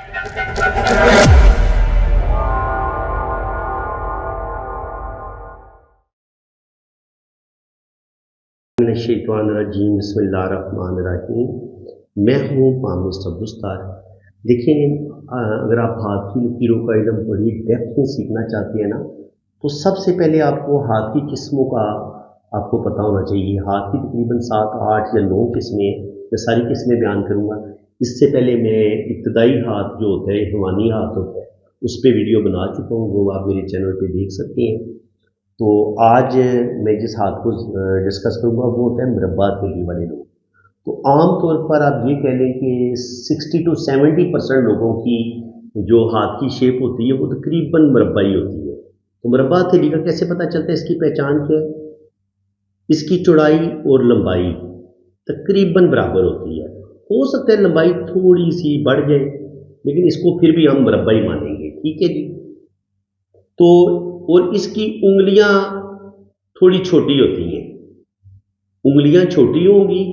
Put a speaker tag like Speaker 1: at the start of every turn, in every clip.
Speaker 1: शैतानिर्रजीम बिस्मिल्लाहिर्रहमानिर्रहीम। मैं हूँ पामिस अब्दुस्तार। देखें, अगर आप हाथ की लकीरों का इल्म बड़ी डेप्थ में सीखना चाहते हैं ना, तो सबसे पहले आपको हाथ की किस्मों का आपको पता होना चाहिए। हाथ की तकरीबन 7, 8 या 9 किस्में, मैं सारी किस्में बयान करूँगा। इससे पहले मैं इब्तदाई हाथ जो होता है, हवानी हाथ होता है, उस पर वीडियो बना चुका हूँ, वो आप मेरे चैनल पे देख सकते हैं। तो आज मैं जिस हाथ को डिस्कस करूँगा वो होता है मुरब्बा हथेली वाले लोग। तो आम तौर पर आप ये कह लें कि 60 to 70% लोगों की जो हाथ की शेप होती है वो तकरीबन मुरब्बाई होती है। तो मुरब्बा हथेली का कैसे पता चलता है? इसकी पहचान क्या है? इसकी चौड़ाई और लंबाई तकरीबन बराबर होती है। हो सकता है लंबाई थोड़ी सी बढ़ जाए, लेकिन इसको फिर भी हम मुरब्बाई मानेंगे, ठीक है जी। तो और इसकी उंगलियां थोड़ी छोटी होती हैं। उंगलियां छोटी होंगी,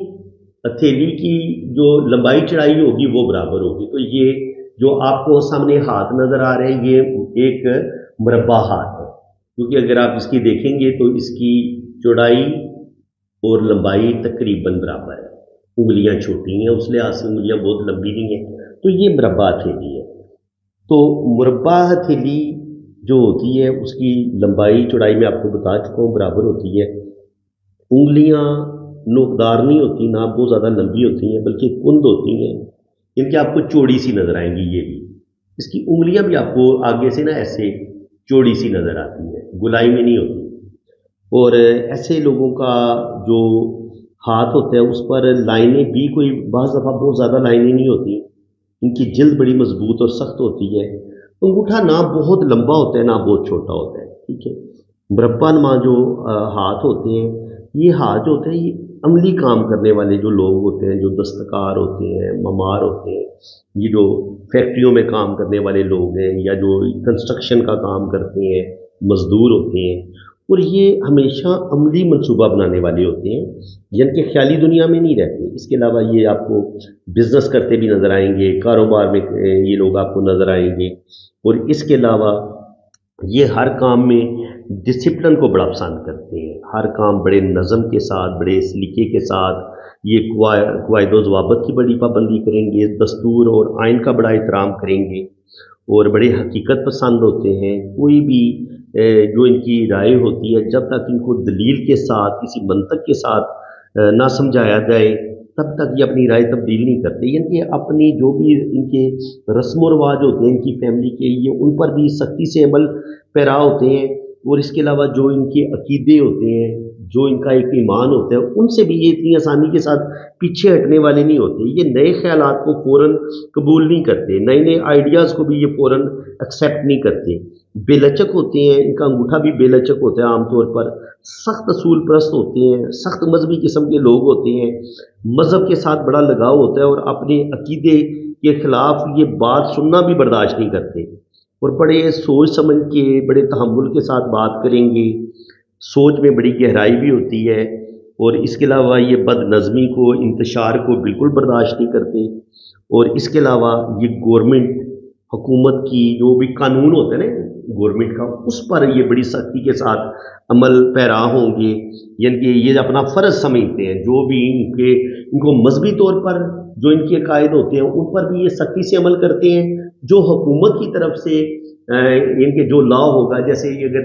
Speaker 1: हथेली की जो लंबाई चढ़ाई होगी वो बराबर होगी। तो ये जो आपको सामने हाथ नज़र आ रहे हैं, ये एक मुरब्बा हाथ है, क्योंकि अगर आप इसकी देखेंगे तो इसकी चौड़ाई और लंबाई तकरीबन बराबर है। उंगलियां छोटी हैं, उस लिहाज से उंगलियां बहुत लंबी नहीं हैं, तो ये मुरब्बा हथेली है। तो मुरब्बा हथेली जो होती है उसकी लंबाई चौड़ाई में आपको बता चुका हूँ बराबर होती है। उंगलियां नोकदार नहीं होती, ना बहुत ज़्यादा लंबी होती हैं, बल्कि कुंद होती हैं। इनकी आपको चौड़ी सी नज़र आएंगी। ये भी इसकी उंगलियां भी आपको आगे से ना ऐसे चौड़ी सी नज़र आती है, गुलाई में नहीं होती। और ऐसे लोगों का जो हाथ होता है उस पर लाइनें भी कोई बाज़ दफ़ा बहुत ज़्यादा लाइनें नहीं होती। इनकी जिल्द बड़ी मजबूत और सख्त होती है। अंगूठा ना बहुत लंबा होता है ना बहुत छोटा होता है, ठीक है। मुरब्बा नुमा जो हाथ होते हैं, ये हाथ जो होते हैं ये अमली काम करने वाले जो लोग होते हैं, जो दस्तकार होते हैं, ममार होते हैं, ये जो फैक्ट्रियों में काम करने वाले लोग हैं या जो कंस्ट्रक्शन का काम करते हैं, मजदूर होते हैं, और ये हमेशा अमली मंसूबा बनाने वाले होते हैं, यानी कि ख्याली दुनिया में नहीं रहते। इसके अलावा ये आपको बिजनेस करते भी नज़र आएंगे, कारोबार में ये लोग आपको नज़र आएंगे। और इसके अलावा ये हर काम में डिसिप्लिन को बड़ा पसंद करते हैं। हर काम बड़े नज़म के साथ, बड़े सलीके के साथ, ये क़वाइद व ज़वाबित की बड़ी पाबंदी करेंगे, दस्तूर और आइन का बड़ा एहतराम करेंगे, और बड़े हकीकत पसंद होते हैं। कोई भी जो इनकी राय होती है, जब तक इनको दलील के साथ, किसी मंतक के साथ ना समझाया जाए, तब तक ये अपनी राय तब्दील नहीं करते। यानी कि अपनी जो भी इनके रस्म व रवाज होते हैं इनकी फैमिली के, ये उन पर भी सख्ती से अमल पैरा होते हैं। और इसके अलावा जो इनके अकीदे होते हैं, जो इनका एक ईमान होता है, उनसे भी ये इतनी आसानी के साथ पीछे हटने वाले नहीं होते। ये नए ख्यालात को फ़ौरन कबूल नहीं करते, नए नए आइडियाज़ को भी ये फ़ौरन एक्सेप्ट नहीं करते। बेलचक होते हैं, इनका अंगूठा भी बेलचक होता है आमतौर पर। सख्त असूल परस्त होते हैं, सख्त मजहबी किस्म के लोग होते हैं, मज़हब के साथ बड़ा लगाव होता है, और अपने अकीदे के ख़िलाफ़ ये बात सुनना भी बर्दाश्त नहीं करते, और बड़े सोच समझ के, बड़े तहम्मुल के साथ बात करेंगे। सोच में बड़ी गहराई भी होती है। और इसके अलावा ये बदनज़मी को, इंतशार को बिल्कुल बर्दाश्त नहीं करते। और इसके अलावा ये गवर्नमेंट, हुकूमत की जो भी कानून होते हैं ना गवर्नमेंट का, उस पर ये बड़ी सख्ती के साथ अमल पैरा होंगे। यानी कि ये अपना फ़र्ज़ समझते हैं। जो भी इनको मजहबी तौर पर जो इनके अकायद होते हैं उन पर भी ये सख्ती से अमल करते हैं। जो हुकूमत की तरफ से इनके जो लॉ होगा, जैसे अगर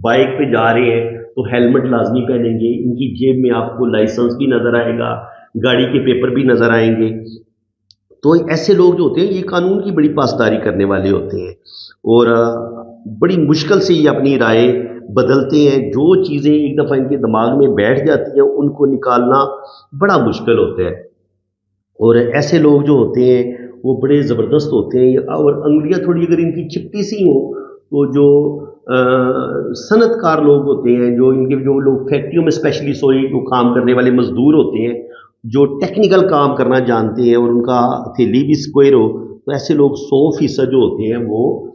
Speaker 1: बाइक पे जा रहे हैं तो हेलमेट लाजमी पहनेंगे, इनकी जेब में आपको लाइसेंस भी नज़र आएगा, गाड़ी के पेपर भी नज़र आएंगे। तो ऐसे लोग जो होते हैं ये कानून की बड़ी पासदारी करने वाले होते हैं, और बड़ी मुश्किल से ये अपनी राय बदलते हैं। जो चीज़ें एक दफ़ा इनके दिमाग में बैठ जाती हैं उनको निकालना बड़ा मुश्किल होता है। और ऐसे लोग जो होते हैं वो बड़े ज़बरदस्त होते हैं। और अंगुलियां थोड़ी अगर इनकी चिपटी सी हो, तो जो सनतकार लोग होते हैं, जो लोग फैक्ट्रियों में स्पेशली सोई जो काम करने वाले मजदूर होते हैं, जो टेक्निकल काम करना जानते हैं और उनका हथेली भी स्क्वायर हो, तो ऐसे लोग 100% जो होते हैं वो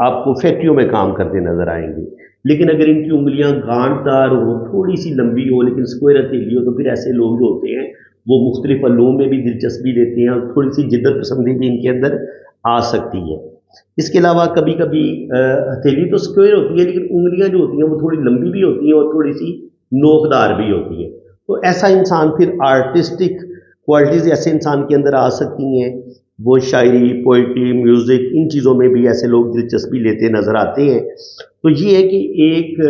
Speaker 1: आपको फैक्ट्रियों में काम करते नज़र आएंगे। लेकिन अगर इनकी उंगलियां गांठदार हो, थोड़ी सी लंबी हो, लेकिन स्क्वायर हथेली हो, तो फिर ऐसे लोग जो होते हैं वो मुख्तलिफ अलूम में भी दिलचस्पी लेते हैं और थोड़ी सी जिद्दत पसंदी भी इनके अंदर आ सकती है। इसके अलावा कभी कभी हथेली तो स्क्वायर होती है, लेकिन उंगलियां जो होती हैं वो थोड़ी लंबी भी होती हैं और थोड़ी सी नोकदार भी होती हैं। तो ऐसा इंसान फिर आर्टिस्टिक क्वालिटीज़ ऐसे इंसान के अंदर आ सकती हैं। वो शायरी, पोइट्री, म्यूज़िक, इन चीज़ों में भी ऐसे लोग दिलचस्पी लेते नज़र आते हैं। तो ये है कि एक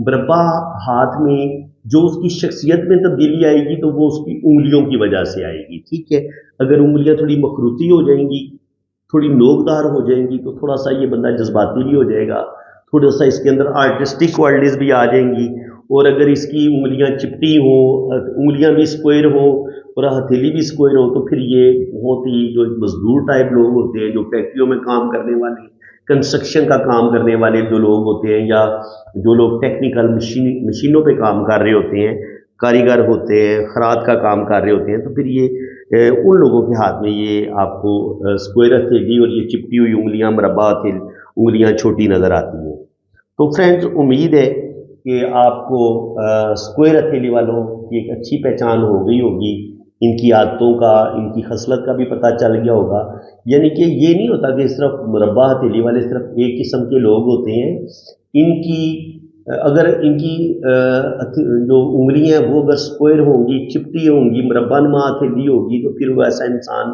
Speaker 1: मुरब्बा हाथ में जो उसकी शख्सियत में तब्दीली आएगी तो वो उसकी उंगलियों की वजह से आएगी। ठीक है, अगर उंगलियां थोड़ी मखरूती हो जाएंगी, थोड़ी नोकदार हो जाएंगी, तो थोड़ा सा ये बंदा जज्बाती भी हो जाएगा, थोड़ा सा इसके अंदर आर्टिस्टिक क्वालिटीज़ भी आ जाएंगी। और अगर इसकी उंगलियां चिपटी हों, उंगलियां भी स्क्वायर हों और हथेली भी स्क्वायर हो, तो फिर ये बहुत ही जो मजदूर टाइप लोग होते हैं, जो फैक्ट्रियों में काम करने वाले, कंस्ट्रक्शन का काम करने वाले जो लोग होते हैं, या जो लोग टेक्निकल मशीनों पे काम कर रहे होते हैं, कारीगर होते हैं, खराद का काम कर रहे होते हैं, तो फिर ये उन लोगों के हाथ में ये आपको स्क्वायर हथेली और ये चिपटी हुई उंगलियां, मुरब्बा हथेली उंगलियां छोटी नज़र आती हैं। तो फ्रेंड्स, उम्मीद है कि आपको स्क्वायर हथेली वालों की एक अच्छी पहचान हो गई होगी, इनकी आदतों का, इनकी खसलत का भी पता चल गया होगा। यानी कि ये नहीं होता कि सिर्फ मुरब्बा हथेली वाले सिर्फ एक किस्म के लोग होते हैं। इनकी अगर इनकी जो उंगलियां हैं वो अगर स्क्वायर होंगी, चिपटी होंगी, मुरब्बा नुमा हथेली होगी, तो फिर वो ऐसा इंसान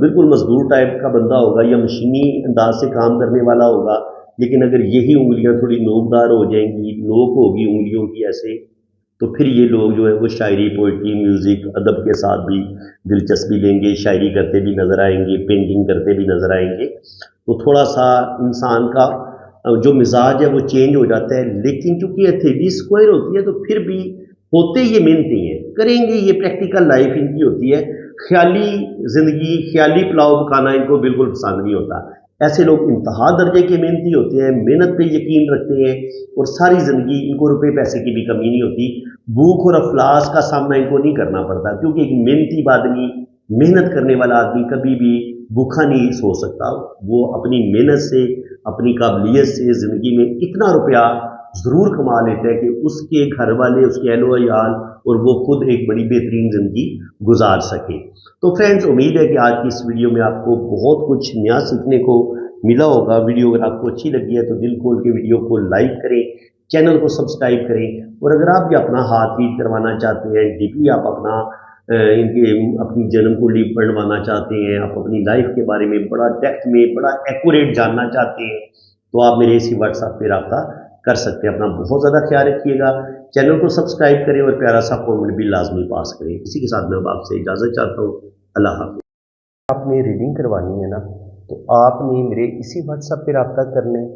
Speaker 1: बिल्कुल मजदूर टाइप का बंदा होगा या मशीनी अंदाज से काम करने वाला होगा। लेकिन अगर यही उंगलियां थोड़ी नोकदार हो जाएंगी, नोक होगी उंगलियों की ऐसे, तो फिर ये लोग जो है वो शायरी, पोइट्री, म्यूज़िक, अदब के साथ भी दिलचस्पी लेंगे, शायरी करते भी नज़र आएंगे, पेंटिंग करते भी नज़र आएंगे। तो थोड़ा सा इंसान का जो मिजाज है वो चेंज हो जाता है। लेकिन चूंकि हथेली स्क्वायर होती है तो फिर भी होते ये मेहनती हैं, करेंगे, ये प्रैक्टिकल लाइफ इनकी होती है। ख्याली ज़िंदगी, ख्याली पुलाव पकाना इनको बिल्कुल पसंद नहीं होता। ऐसे लोग इंतहा दर्जे के मेहनती होते हैं, मेहनत पे यकीन रखते हैं और सारी ज़िंदगी इनको रुपए पैसे की भी कमी नहीं होती। भूख और अफलास का सामना इनको नहीं करना पड़ता, क्योंकि एक मेहनती आदमी, मेहनत करने वाला आदमी कभी भी भूखा नहीं सो सकता। वो अपनी मेहनत से, अपनी काबिलियत से ज़िंदगी में इतना रुपया ज़रूर कमा लेता है कि उसके घर वाले, उसके अहलो अयाल और वो खुद एक बड़ी बेहतरीन ज़िंदगी गुजार सके। तो फ्रेंड्स, उम्मीद है कि आज की इस वीडियो में आपको बहुत कुछ नया सीखने को मिला होगा। वीडियो अगर आपको अच्छी लगी है तो दिल खोल के वीडियो को लाइक करें, चैनल को सब्सक्राइब करें। और अगर आप भी अपना हाथ रीड करवाना चाहते हैं, डीपली आप अपना अपनी जन्म कुंडली बनवाना चाहते हैं, आप अपनी लाइफ के बारे में बड़ा डेप्थ में, बड़ा एक्यूरेट जानना चाहते हैं, तो आप मेरे इसी व्हाट्सएप पे रब्ता कर सकते हैं। अपना बहुत ज़्यादा ख्याल रखिएगा, चैनल को सब्सक्राइब करें और प्यारा सा कमेंट भी लाजमी पास करें। इसी के साथ मैं अब आपसे इजाज़त चाहता हूँ। अल्लाह हाफ़िज़। आपने रीडिंग करवानी है ना, तो आपने मेरे इसी व्हाट्सएप पे रब्ता करना है।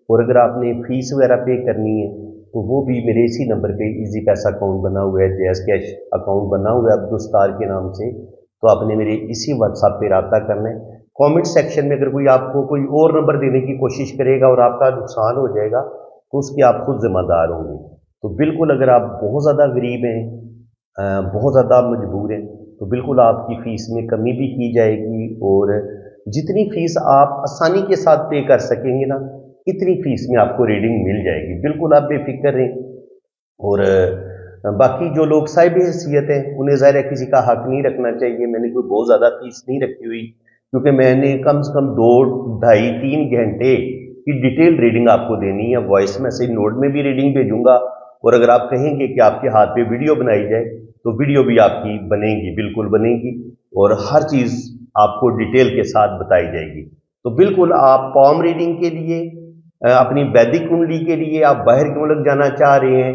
Speaker 1: और अगर आपने फ़ीस वगैरह पे करनी है तो वो भी मेरे इसी नंबर पे इजी पैसा अकाउंट बना हुआ है, जैज़ कैश अकाउंट बना हुआ है अब्दुल सत्तार के नाम से। तो आपने मेरे इसी व्हाट्सएप पे रब्ता करना है। कमेंट सेक्शन में अगर कोई आपको कोई और नंबर देने की कोशिश करेगा और आपका नुकसान हो जाएगा तो उसके आप खुद जिम्मेदार होंगे। तो बिल्कुल, अगर आप बहुत ज़्यादा गरीब हैं, बहुत ज़्यादा मजबूर हैं, तो बिल्कुल आपकी फ़ीस में कमी भी की जाएगी और जितनी फ़ीस आप आसानी के साथ पे कर सकेंगे ना, इतनी फ़ीस में आपको रीडिंग मिल जाएगी। बिल्कुल आप बेफिक्र रहें। और बाकी जो लोग साहिब हैसियत हैं उन्हें ज़ाहिर है किसी का हक नहीं रखना चाहिए। मैंने कोई बहुत ज़्यादा फ़ीस नहीं रखी हुई, क्योंकि मैंने कम से कम 2, ढाई, 3 घंटे की डिटेल रीडिंग आपको देनी है। वॉइस मैसेज नोट में भी रीडिंग भेजूंगा, और अगर आप कहेंगे कि आपके हाथ पे वीडियो बनाई जाए तो वीडियो भी आपकी बनेगी, बिल्कुल बनेगी, और हर चीज़ आपको डिटेल के साथ बताई जाएगी। तो बिल्कुल आप पॉम रीडिंग के लिए, अपनी वैदिक कुंडली के लिए, आप बाहर के मुल्क जाना चाह रहे हैं,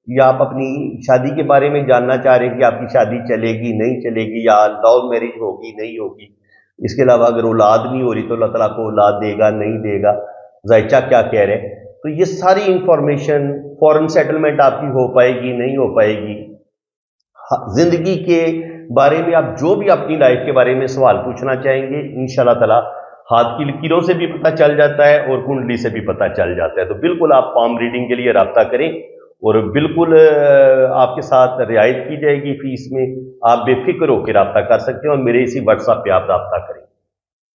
Speaker 1: या आप अपनी शादी के बारे में जानना चाह रहे हैं कि आपकी शादी चलेगी नहीं चलेगी, या लव मैरिज होगी नहीं होगी, इसके अलावा अगर औलाद नहीं हो रही तो अल्लाह ताला को औलाद देगा नहीं देगा, ज़ायचा क्या कह रहे हैं, तो ये सारी इंफॉर्मेशन, फॉरेन सेटलमेंट आपकी हो पाएगी नहीं हो पाएगी, जिंदगी के बारे में आप जो भी अपनी लाइफ के बारे में सवाल पूछना चाहेंगे, इंशाल्लाह ताला हाथ की लकीरों से भी पता चल जाता है और कुंडली से भी पता चल जाता है। तो बिल्कुल आप पॉम रीडिंग के लिए रब्ता करें, और बिल्कुल आपके साथ रियायत की जाएगी फीस में। आप बेफिक्र होकर रब्ता कर सकते हैं और मेरे इसी व्हाट्सएप पे आप रब्ता करें।